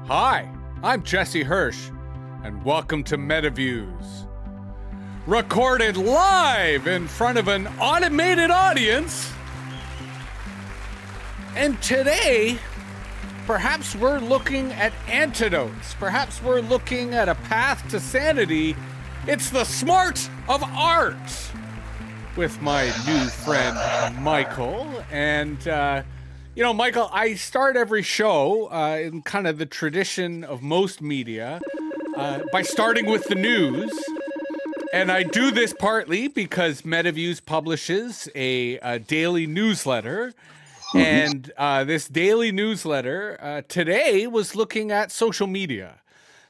Hi, I'm Jesse Hirsh, and welcome to MetaViews. Recorded live in front of an automated audience. And today, perhaps we're looking at antidotes. Perhaps we're looking at a path to sanity. It's the smart of art with my new friend, Michaell. And, Michaell, I start every show in kind of the tradition of most media by starting with the news. And I do this partly because MetaViews publishes a daily newsletter. And this daily newsletter today was looking at social media.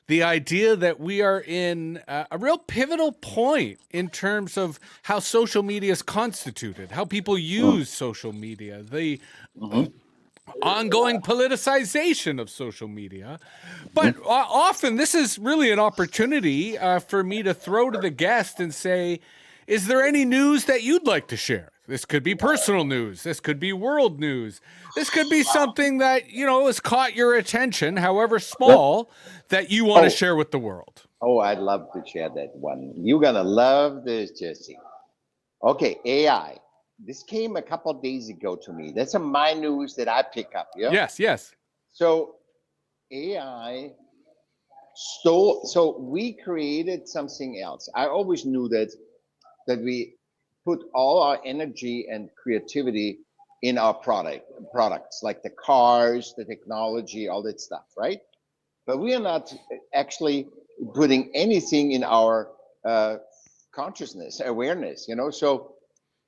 The idea that we are in a real pivotal point in terms of how social media is constituted, how people use social media, the ongoing politicization of social media. But often this is really an opportunity for me to throw to the guest and say, is there any news that you'd like to share? This could be personal news. This could be world news. This could be something that, has caught your attention, however small, that you want to share with the world. Oh, I'd love to share that one. You're going to love this, Jesse. Okay, AI. This came a couple of days ago to me. That's my news that I pick up. Yeah. Yes. So AI so we created something else. I always knew that we put all our energy and creativity in our products, like the cars, the technology, all that stuff, right? But we are not actually putting anything in our consciousness, awareness, So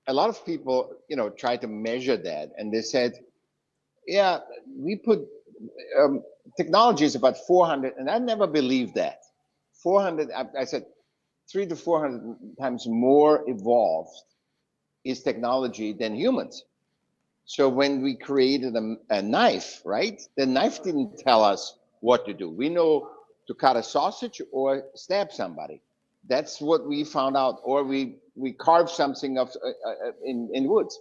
a lot of people, try to measure that, and they said, yeah, we put technology is about 400, and I never believed that. 400, I said 300 to 400 times more evolved is technology than humans. So when we created a knife, right? The knife didn't tell us what to do. We know to cut a sausage or stab somebody. That's what we found out. Or we carved something in woods.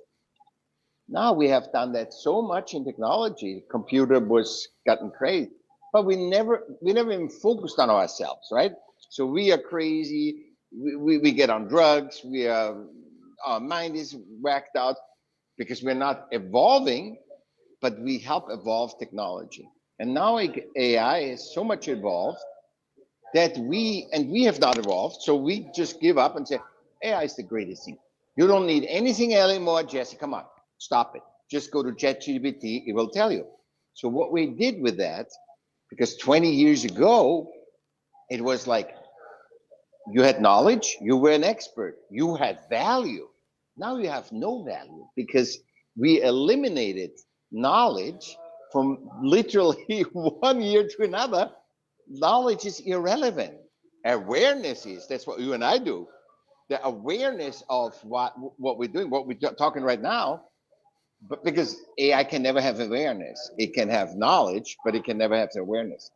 Now we have done that so much in technology. Computer was gotten crazy, but we never even focused on ourselves, right? So we are crazy. We get on drugs. Our mind is whacked out because we're not evolving, but we help evolve technology. And now AI is so much evolved that we have not evolved. So we just give up and say, AI is the greatest thing. You don't need anything anymore, Jesse. Come on, stop it. Just go to ChatGPT, it will tell you. So what we did with that, because 20 years ago, it was like, you had knowledge, you were an expert, you had value. Now you have no value because we eliminated knowledge from literally 1 year to another. Knowledge is irrelevant. Awareness is. That's what you and I do. The awareness of what we're doing, what we're talking right now, but because AI can never have awareness. It can have knowledge, but it can never have awareness.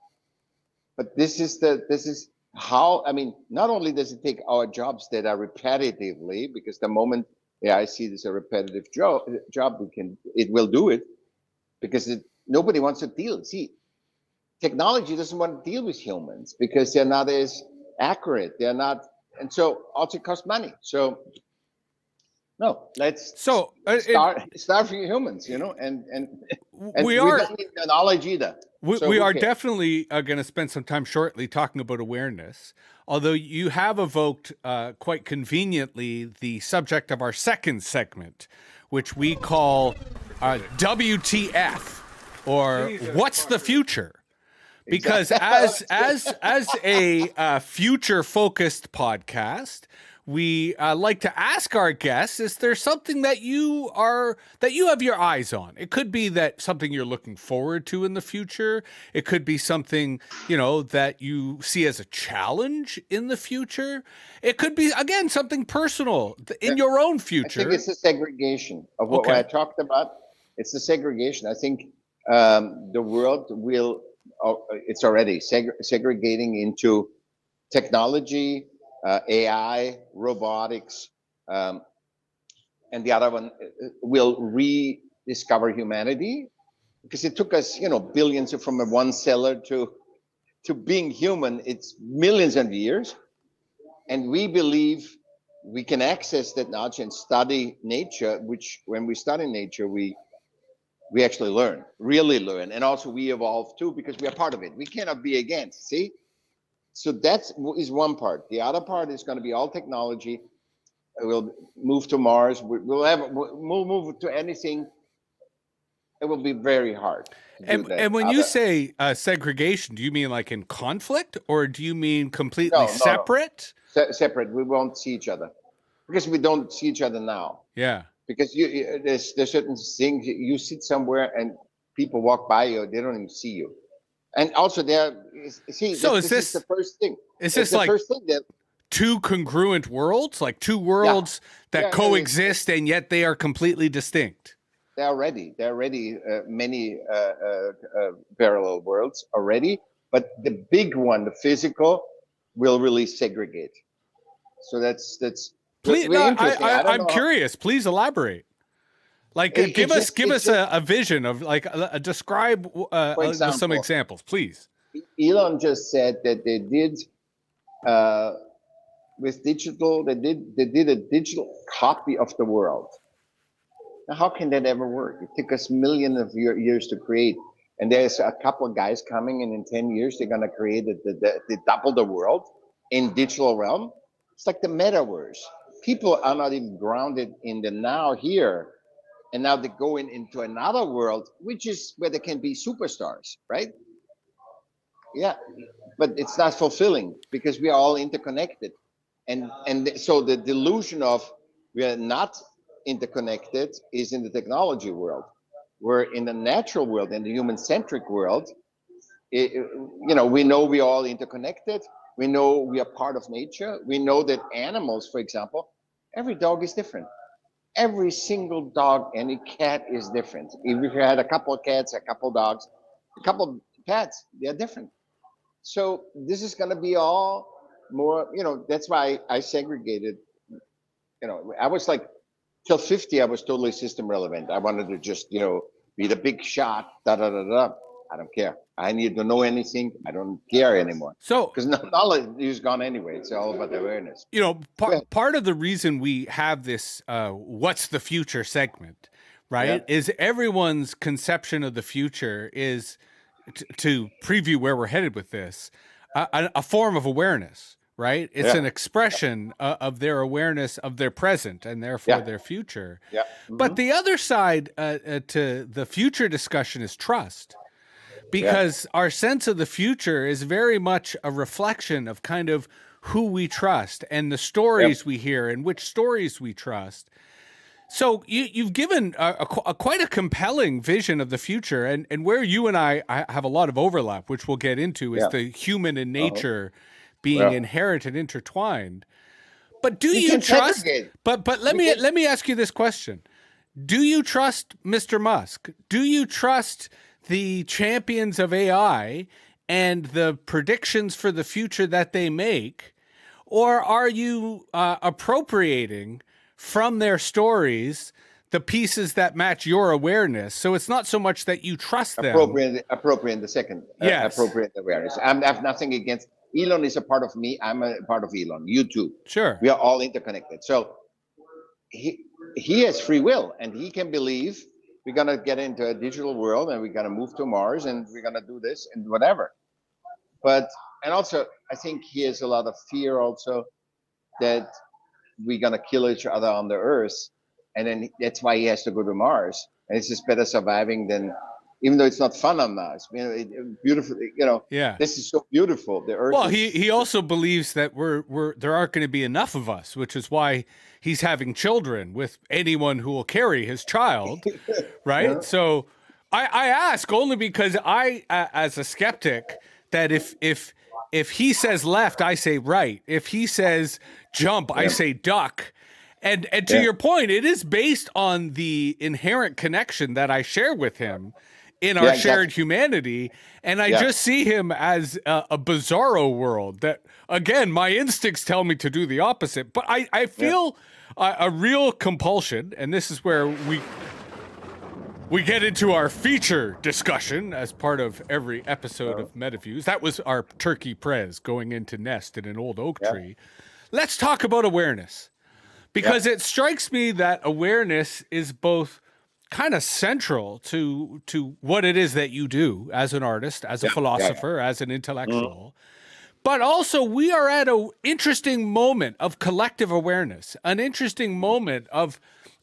But this is how, not only does it take our jobs that are repetitively, because the moment AI sees it's a repetitive job, it will do it, because nobody wants to deal. See, technology doesn't want to deal with humans because they're not as accurate. They're not, and so also it costs money. So no, let's start for humans, and we don't need the knowledge either. We are definitely going to spend some time shortly talking about awareness, although you have evoked quite conveniently the subject of our second segment, which we call WTF, or What's the Future? Because as a future-focused podcast, we like to ask our guests, is there something that you have your eyes on? It could be that something you're looking forward to in the future. It could be something, that you see as a challenge in the future. It could be, again, something personal in your own future. I think it's the segregation of what I talked about. It's the segregation. I think the world will, it's already segregating into technology, AI, robotics, and the other one will rediscover humanity. because it took us, billions from a one cellar to being human. It's millions of years, and we believe we can access that knowledge and study nature. Which, when we study nature, we actually really learn, and also we evolve too because we are part of it. We cannot be against. See, so that is one part. The other part is going to be all technology. We'll move to Mars. We'll move to anything. It will be very hard to do that. And when you say segregation, do you mean like in conflict, or do you mean completely No. separate? Separate. We won't see each other because we don't see each other now. Yeah. Because there's certain things, you sit somewhere and people walk by you, they don't even see you. And also this is the first thing. Is this like first thing that, two congruent worlds, like two worlds that coexist and yet they are completely distinct? There are already many parallel worlds already, but the big one, the physical, will really segregate. So that's Please, I'm curious. Please elaborate. Like, give us a vision of describe some examples, please. Elon just said that they did with digital. They did a digital copy of the world. Now, how can that ever work? It took us millions of years to create, and there's a couple of guys coming, and in 10 years they're gonna create the double the world in digital realm. It's like the metaverse. People are not even grounded in the now here, and now they're going into another world, which is where they can be superstars, right? Yeah, but it's not fulfilling because we are all interconnected, and so the delusion of we are not interconnected is in the technology world. We're in the natural world, in the human-centric world. We know we are all interconnected. We know we are part of nature. We know that animals, for example, every dog is different. Every single dog, any cat is different. If you had a couple of cats, a couple of dogs, a couple of pets, they're different. So this is going to be all more, that's why I segregated. I was like, till 50, I was totally system relevant. I wanted to just, be the big shot, I don't care. I need to know anything. I don't care anymore. So, because knowledge is gone anyway. It's all about awareness. Part of the reason we have this "What's the Future" segment, right, is everyone's conception of the future is to preview where we're headed with this, a form of awareness, right? It's an expression of their awareness of their present and therefore their future. Yeah. Mm-hmm. But the other side to the future discussion is trust. Because our sense of the future is very much a reflection of kind of who we trust and the stories we hear and which stories we trust. So you've given quite a compelling vision of the future, and where you and I have a lot of overlap, which we'll get into, is the human and nature being inherent and intertwined. But do you trust? But let me ask you this question: do you trust Mr. Musk? Do you trust the champions of AI and the predictions for the future that they make, or are you appropriating from their stories the pieces that match your awareness? So it's not so much that you trust them. Appropriate the second. Appropriate awareness. I have nothing against. Elon is a part of me. I'm a part of Elon. You too. Sure. We are all interconnected. So he has free will, and he can believe we're going to get into a digital world and we're going to move to Mars and we're going to do this and whatever. And also, I think he has a lot of fear also that we're going to kill each other on the Earth. And then that's why he has to go to Mars. And it's just better surviving than, even though it's not fun on Mars, beautiful, this is so beautiful. The Earth. Well, he also believes that there aren't going to be enough of us, which is why he's having children with anyone who will carry his child, right? Yeah. So I ask only because I, as a skeptic, that if he says left, I say right. If he says jump, I say duck. And to your point, it is based on the inherent connection that I share with him in our shared humanity. And I just see him as a bizarro world that, again, my instincts tell me to do the opposite. But I feel a real compulsion, and this is where We get into our feature discussion as part of every episode of MetaViews. That was our turkey prez going into nest in an old oak tree. Let's talk about awareness, because it strikes me that awareness is both kind of central to what it is that you do as an artist, as a philosopher, as an intellectual. But also, we are at an interesting moment of collective awareness, an interesting moment of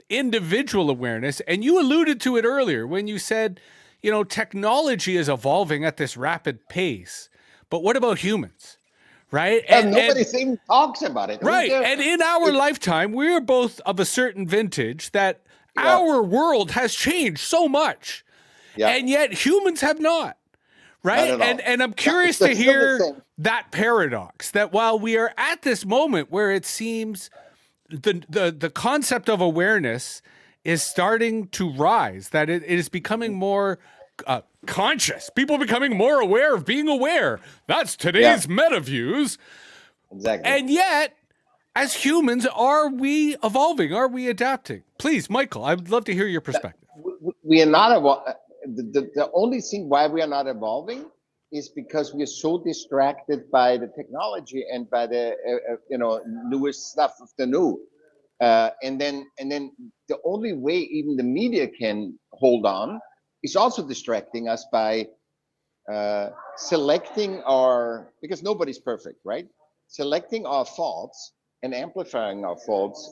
individual awareness. And you alluded to it earlier when you said, you know, technology is evolving at this rapid pace. But what about humans? Right? And nobody even talks about it. Right. And in our lifetime, we're both of a certain vintage that our world has changed so much. And yet humans have not. Right. And I'm curious to hear that paradox, that while we are at this moment where it seems the concept of awareness is starting to rise, that it is becoming more conscious, people becoming more aware of being aware. That's today's MetaViews. Exactly. And yet, as humans, are we evolving? Are we adapting? Please, Michael, I'd love to hear your perspective. We are not evolving. The only thing why we are not evolving is because we are so distracted by the technology and by the newest stuff of the new. And then the only way even the media can hold on is also distracting us by selecting because nobody's perfect, right? Selecting our thoughts and amplifying our thoughts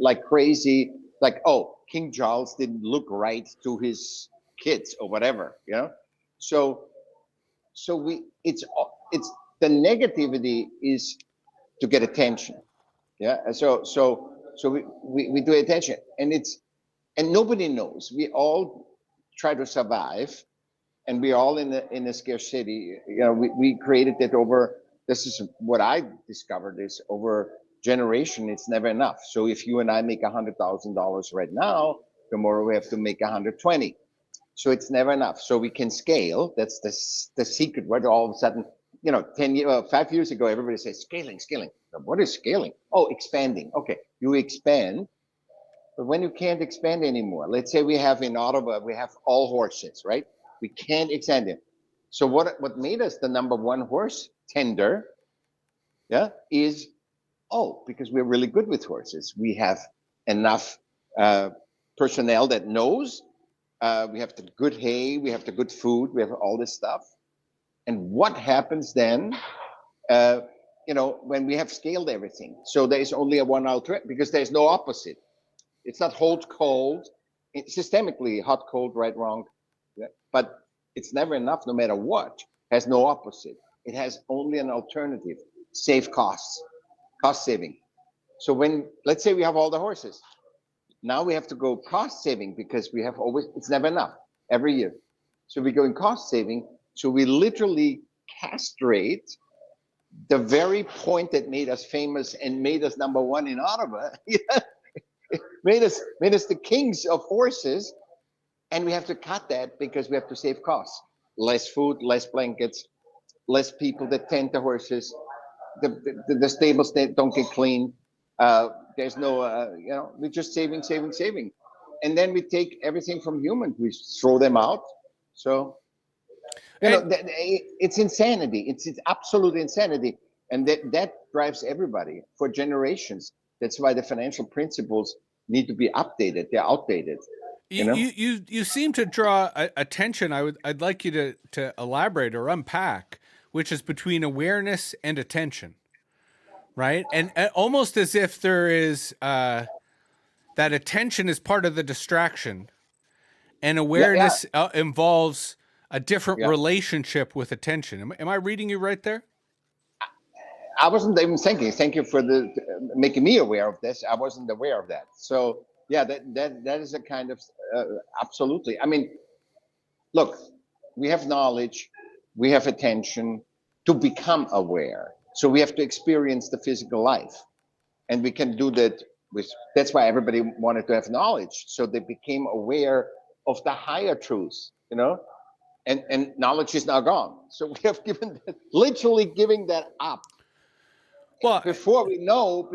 like crazy, like, oh, King Charles didn't look right to his kids or whatever, you know? So it's the negativity is to get attention. So we do attention, and nobody knows. We all try to survive, and we're all in a scarcity. You know, we created that over. This is what I discovered is over generation. It's never enough. So if you and I make $100,000 right now, tomorrow we have to make 120. So it's never enough. So we can scale. That's the secret. Where all of a sudden, 5 years ago, everybody says scaling. What is scaling? Oh, expanding. Okay, you expand. But when you can't expand anymore, let's say we have in Ottawa, we have all horses, right? We can't expand it. So what made us the number one horse tender, is, because we're really good with horses. We have enough personnel that knows. We have the good hay, we have the good food, we have all this stuff. And what happens then, when we have scaled everything? So there is only a one alternative, because there's no opposite. It's not hot, cold. It's systemically hot, cold, right, wrong. But it's never enough, no matter what. It has no opposite. It has only an alternative: save costs, cost saving. So let's say we have all the horses. Now we have to go cost saving, because we have it's never enough every year. So we go in cost saving. So we literally castrate the very point that made us famous and made us number one in Ottawa. made us the kings of horses. And we have to cut that because we have to save costs. Less food, less blankets, less people that tend the horses. The stables don't get clean. There's no, we're just saving. And then we take everything from humans, we throw them out. So, it's insanity. It's absolute insanity. And that drives everybody for generations. That's why the financial principles need to be updated. They're outdated. You seem to draw attention. I'd like you to elaborate or unpack, which is between awareness and attention. Right. And almost as if there is that attention is part of the distraction, and awareness involves a different relationship with attention. Am I reading you right there? I wasn't even thinking. Thank you for making me aware of this. I wasn't aware of that. So that is a kind of absolutely. I mean, look, we have knowledge, we have attention to become aware. So we have to experience the physical life, and we can do that that's why everybody wanted to have knowledge. So they became aware of the higher truths, and knowledge is now gone. So we have literally giving that up. Well, before we know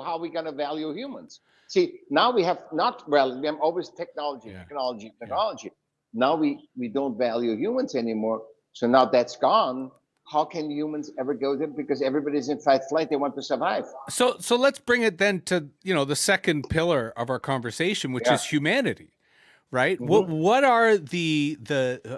how we're going to value humans. See, now we have not, well, we have always technology, Yeah. technology, Yeah. technology. Now we don't value humans anymore. So now that's gone. How can humans ever go there? Because everybody's in fight flight. They want to survive. So let's bring it then to, the second pillar of our conversation, which Yeah. is humanity, right? Mm-hmm. What are the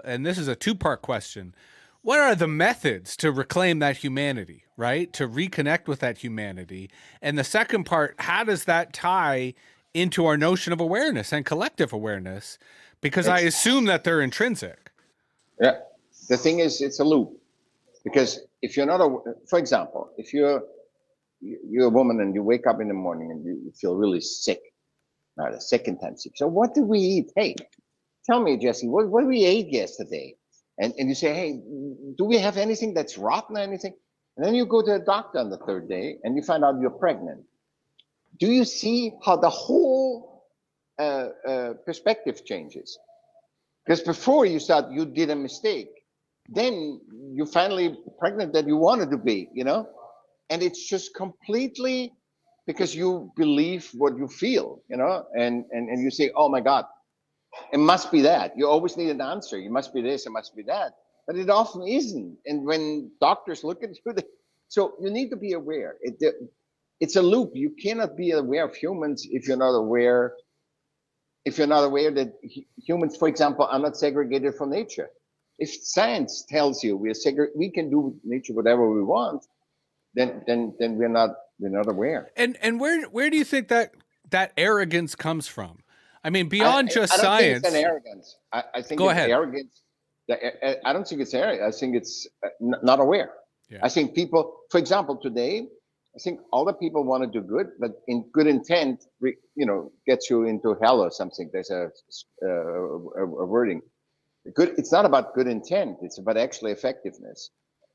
and this is a two-part question. What are the methods to reclaim that humanity, right? To reconnect with that humanity? And the second part, how does that tie into our notion of awareness and collective awareness? Because I It's, assume that they're intrinsic. yeah. The thing is, it's a loop. Because if you're not a, for example, if you're a woman and you wake up in the morning and you feel really sick, not a second time sick. So what did we eat? Hey, tell me, Jesse, what did we ate yesterday? And you say, hey, do we have anything that's rotten or anything? And then you go to the doctor on the third day and you find out you're pregnant. Do you see how the whole perspective changes? Because before you thought you did a mistake, then you're finally pregnant that you wanted to be, and it's just completely because you believe what you feel, and you say, oh my God, it must be that. You always need an answer. You must be this, it must be that. But it often isn't. And when doctors look at you, so you need to be aware. It's a loop. You cannot be aware of humans if you're not aware. If you're not aware that humans, for example, are not segregated from nature. If science tells you we can do with nature whatever we want, then we're not aware. And where do you think that arrogance comes from? I mean, beyond just I don't think it's an science. arrogance. I think Go it's ahead. arrogance. I don't think it's arrogance. I think it's not aware. Yeah. I think people, for example, today, I think all the people want to do good, but in good intent, gets you into hell or something. There's a wording. Good. It's not about good intent. It's about actually effectiveness,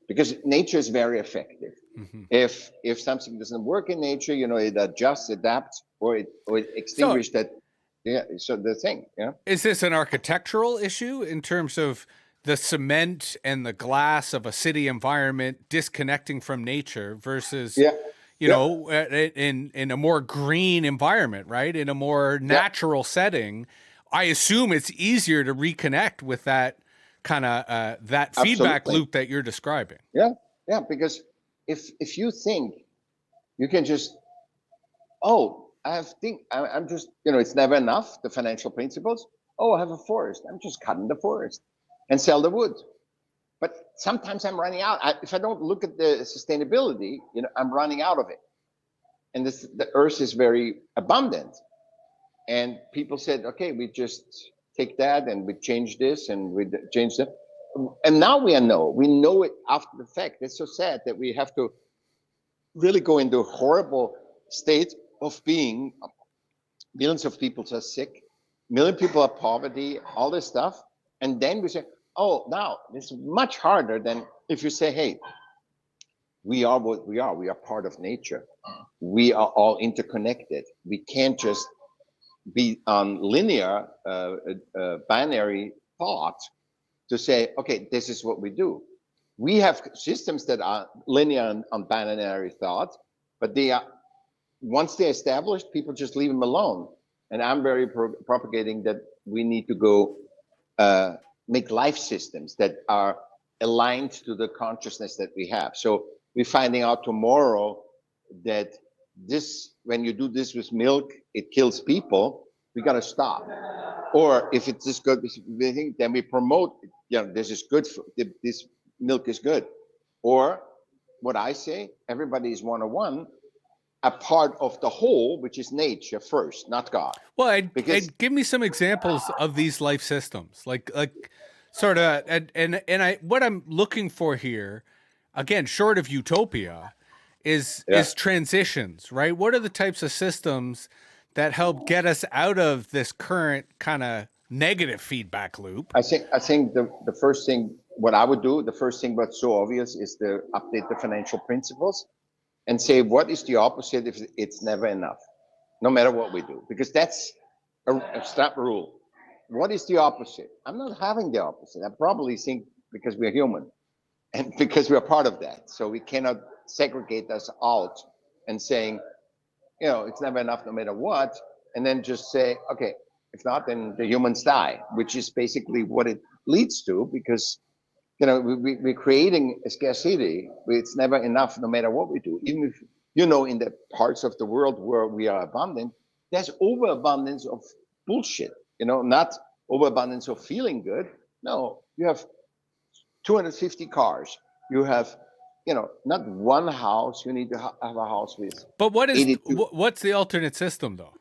because nature is very effective. Mm-hmm. If something doesn't work in nature, it adjusts, adapts, or it extinguishes that. Yeah. So the thing. Yeah. Is this an architectural issue in terms of the cement and the glass of a city environment disconnecting from nature versus, Yeah. in a more green environment, right? In a more natural setting, I assume it's easier to reconnect with that kind of that feedback Absolutely. loop that you're describing. Yeah. Yeah. Because if you think you can just, I'm just, it's never enough. The financial principles. Oh, I have a forest. I'm just cutting the forest and sell the wood. But sometimes I'm running out. If I don't look at the sustainability, I'm running out of it. And the earth is very abundant. And people said, okay, we just take that and we change this and we change that. And now we know it after the fact. It's so sad that we have to really go into a horrible state of being. Millions of people are sick, million people are poverty, all this stuff. And then we say, oh, now it's much harder than if you say, hey, we are what we are. We are part of nature. We are all interconnected. We can't just be on linear, binary thought to say, okay, this is what we do. We have systems that are linear on binary thought, but they are, once they're established, people just leave them alone. And I'm very propagating that we need to go make life systems that are aligned to the consciousness that we have. So we're finding out tomorrow that when you do this with milk, it kills people. We got to stop. Or if it's just good, then we promote, this is good. This milk is good. Or what I say, everybody is one-on-one, a part of the whole, which is nature first, not God. Well, I'd give me some examples of these life systems, like sort of, and what I'm looking for here, again, short of utopia, is transitions, right? What are the types of systems that help get us out of this current kind of negative feedback loop? I think the first thing, what I would do, the first thing that's so obvious is to update the financial principles and say, what is the opposite if it's never enough, no matter what we do? Because that's a snap rule. What is the opposite? I'm not having the opposite. I probably think because we're human and because we're part of that. So we cannot segregate us out and saying, it's never enough no matter what. and then just say, okay, if not, then the humans die, which is basically what it leads to, because we're creating a scarcity. It's never enough, no matter what we do. Even if in the parts of the world where we are abundant, there's overabundance of bullshit. Not overabundance of feeling good. No, you have 250 cars. You have, not one house. You need to have a house with. But 82. what's the alternate system though?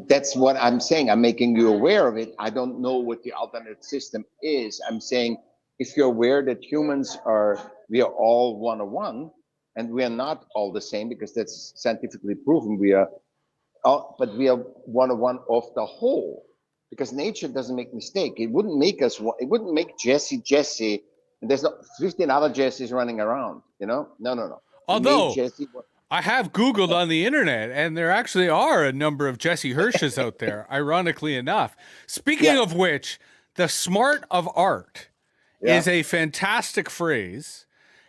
That's what I'm saying. I'm making you aware of it. I don't know what the alternate system is. I'm saying if you're aware that we are all one-on-one, and we are not all the same, because that's scientifically proven. But we are one-on-one of the whole, because nature doesn't make mistake. It wouldn't make us. It wouldn't make Jesse, and there's not 15 other Jessies running around. No. It made Although Jesse. I have Googled on the internet, and there actually are a number of Jesse Hirsches out there, ironically enough. Speaking of which, the smart of art is a fantastic phrase.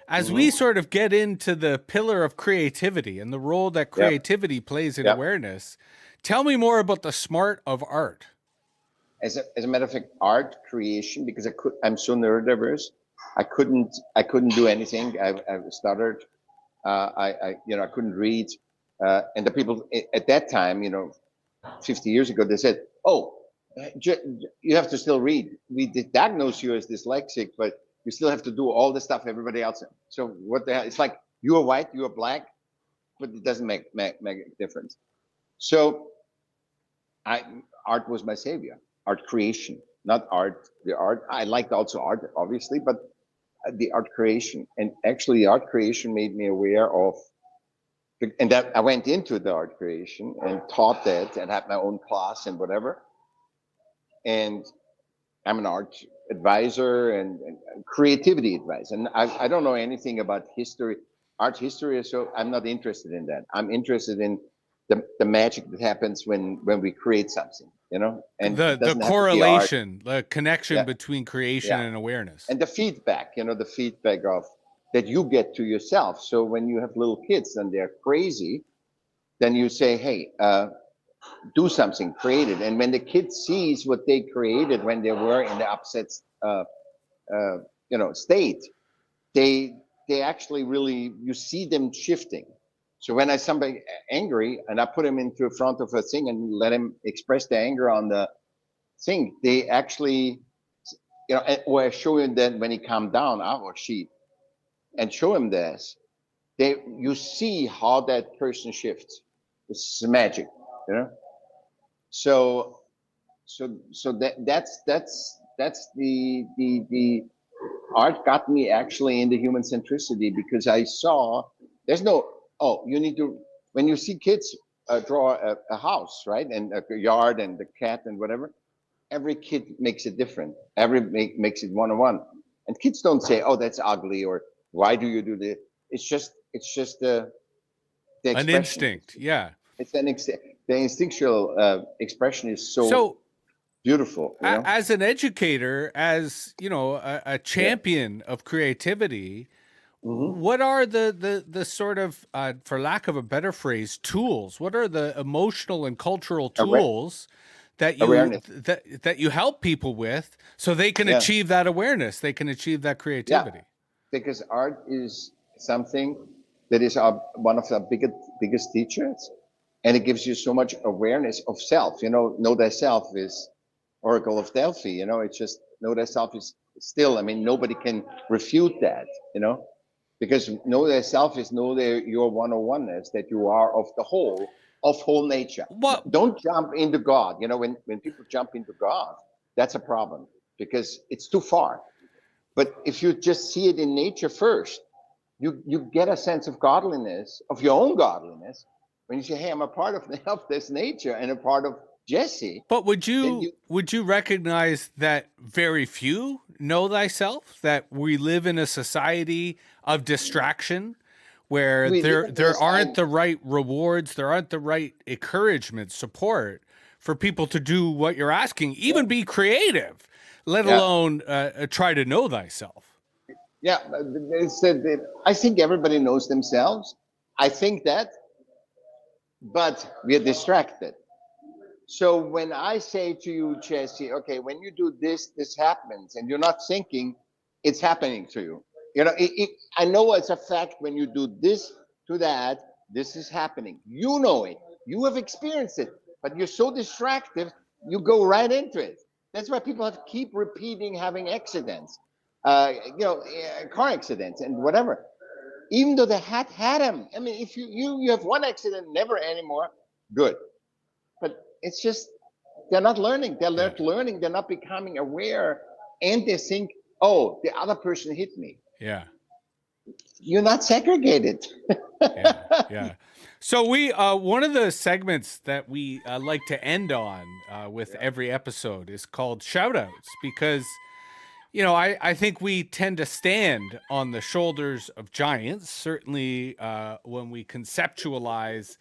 As we sort of get into the pillar of creativity and the role that creativity plays in awareness, tell me more about the smart of art. As a matter of fact, art creation, because I'm so neurodiverse, I couldn't do anything. I stuttered. I couldn't read, and the people at that time, 50 years ago, they said, "Oh, you have to still read. We did diagnose you as dyslexic, but you still have to do all the stuff everybody else." So what the hell? It's like you are white, you are black, but it doesn't make a difference. So, art was my savior. Art creation, not art. The art I liked also art, obviously, but the art creation, and actually the art creation made me aware of, and that I went into the art creation and taught that and had my own class and whatever. And I'm an art advisor and creativity advisor. And I don't know anything about art history, so I'm not interested in that. I'm interested in the magic that happens when we create something, and the correlation, the connection between creation and awareness, and the feedback, the feedback of that you get to yourself. So when you have little kids and they're crazy, then you say, hey, do something, create it. And when the kid sees what they created when they were in the upset state, they actually really, you see them shifting. So when somebody angry and I put him into front of a thing and let him express the anger on the thing, they actually, or I show him that when he calmed down, or she, and show him this, you see how that person shifts. It's magic, So that's the art got me actually into human centricity, because I saw there's no, you need to, when you see kids draw a house, right, and a yard and the cat and whatever, every kid makes it different. Makes it one-on-one, and kids don't say, "Oh, that's ugly," or "Why do you do this?" It's just the an instinct. Yeah, it's the instinctual expression is so beautiful. As an educator, as a champion of creativity. What are the sort of, for lack of a better phrase, tools? What are the emotional and cultural tools that you help people with so they can achieve that awareness, they can achieve that creativity? Yeah, because art is something that is one of the biggest teachers, and it gives you so much awareness of self. Know thyself is Oracle of Delphi. It's just know thyself is still. I mean, nobody can refute that. Because know thyself is know your one-on-oneness, that you are of the whole, of whole nature. What? Don't jump into God. When people jump into God, that's a problem, because it's too far. But if you just see it in nature first, you get a sense of godliness, of your own godliness, when you say, hey, I'm a part of this nature and a part of Jesse. But would you recognize that very few know thyself, that we live in a society of distraction where there aren't the right rewards, there aren't the right encouragement, support for people to do what you're asking, even be creative, let alone try to know thyself? Yeah, I think everybody knows themselves. I think that but we are distracted. So when I say to you, Jesse, okay, when you do this, this happens, and you're not thinking, it's happening to you. You know, I know it's a fact when you do this to that, this is happening. You know it. You have experienced it, but you're so distracted, you go right into it. That's why people have to keep repeating having accidents, car accidents and whatever. Even though they had them. I mean, if you have one accident, never anymore, good. But it's just they're not learning. They're not learning. They're not becoming aware, and they think, "Oh, the other person hit me." Yeah, you're not segregated. yeah. So we one of the segments that we like to end on with every episode is called shoutouts, because I think we tend to stand on the shoulders of giants, certainly when we conceptualize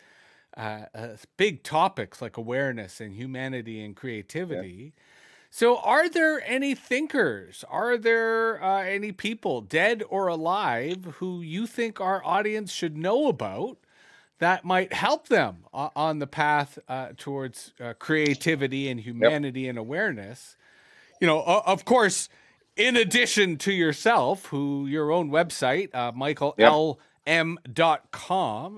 big topics like awareness and humanity and creativity. Yeah. So are there any thinkers? Are there any people, dead or alive, who you think our audience should know about that might help them on the path towards creativity and humanity and awareness? Of course, in addition to yourself, who your own website, michaellm.com,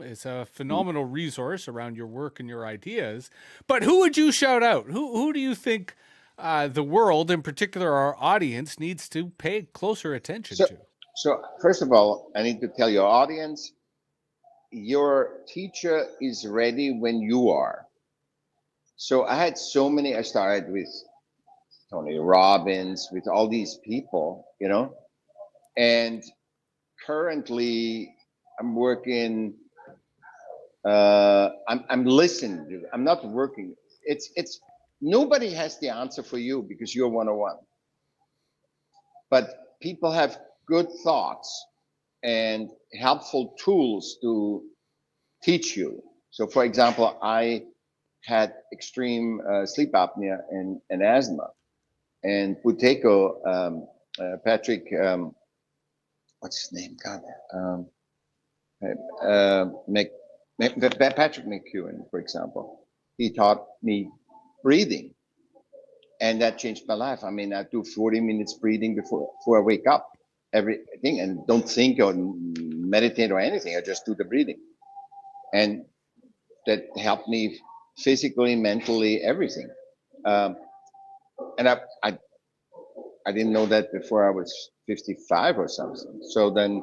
is a phenomenal resource around your work and your ideas. But who would you shout out? Who do you think the world, in particular our audience, needs to pay closer attention to? So first of all, I need to tell your audience, your teacher is ready when you are. So I started with Tony Robbins, with all these people, and currently I'm working, I'm listening, I'm not working. It's nobody has the answer for you because you're 101. But people have good thoughts and helpful tools to teach you. So for example, I had extreme sleep apnea and asthma. And Buteyko, Patrick, what's his name? God, Patrick McEwen, for example, he taught me breathing, and that changed my life. I mean, I do 40 minutes breathing before I wake up, everything, and don't think or meditate or anything. I just do the breathing, and that helped me physically, mentally, everything. And I didn't know that before I was 55 or something. So then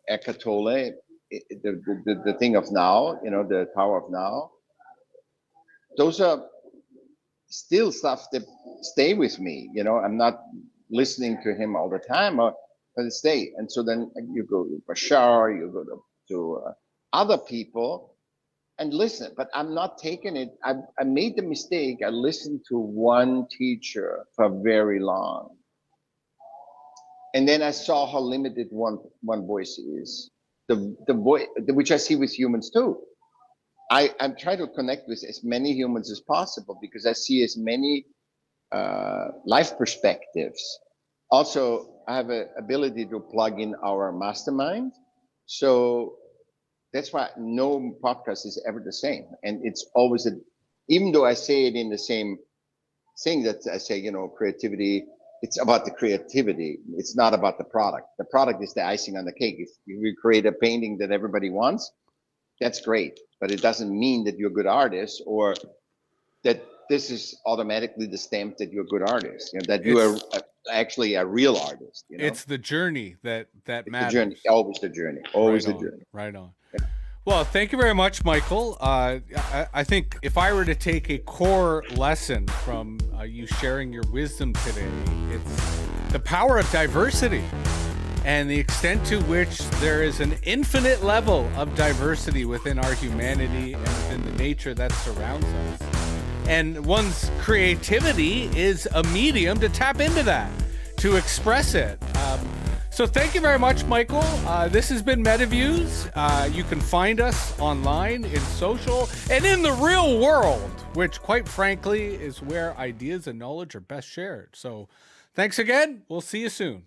Eckhart Tolle, the thing of now, the power of now, those are still stuff that stay with me. I'm not listening to him all the time, but it stay. And so then you go to Bashar, you go to other people, and listen, but I'm not taking it. I made the mistake. I listened to one teacher for very long. And then I saw how limited one voice is. The voice, which I see with humans too. I'm trying to connect with as many humans as possible because I see as many life perspectives. Also, I have an ability to plug in our mastermind. So that's why no podcast is ever the same. And it's always, even though I say it in the same thing that I say, creativity, it's about the creativity. It's not about the product. The product is the icing on the cake. If you create a painting that everybody wants, that's great. But it doesn't mean that you're a good artist or that this is automatically the stamp that you're a good artist, that you are actually a real artist. It's the journey that matters. The journey, always the journey, always the journey. Right on. Well, thank you very much, Michael. I think if I were to take a core lesson from you sharing your wisdom today, it's the power of diversity and the extent to which there is an infinite level of diversity within our humanity and within the nature that surrounds us. And one's creativity is a medium to tap into that, to express it. So thank you very much, Michael. This has been MetaViews. You can find us online, in social, and in the real world, which quite frankly is where ideas and knowledge are best shared. So thanks again. We'll see you soon.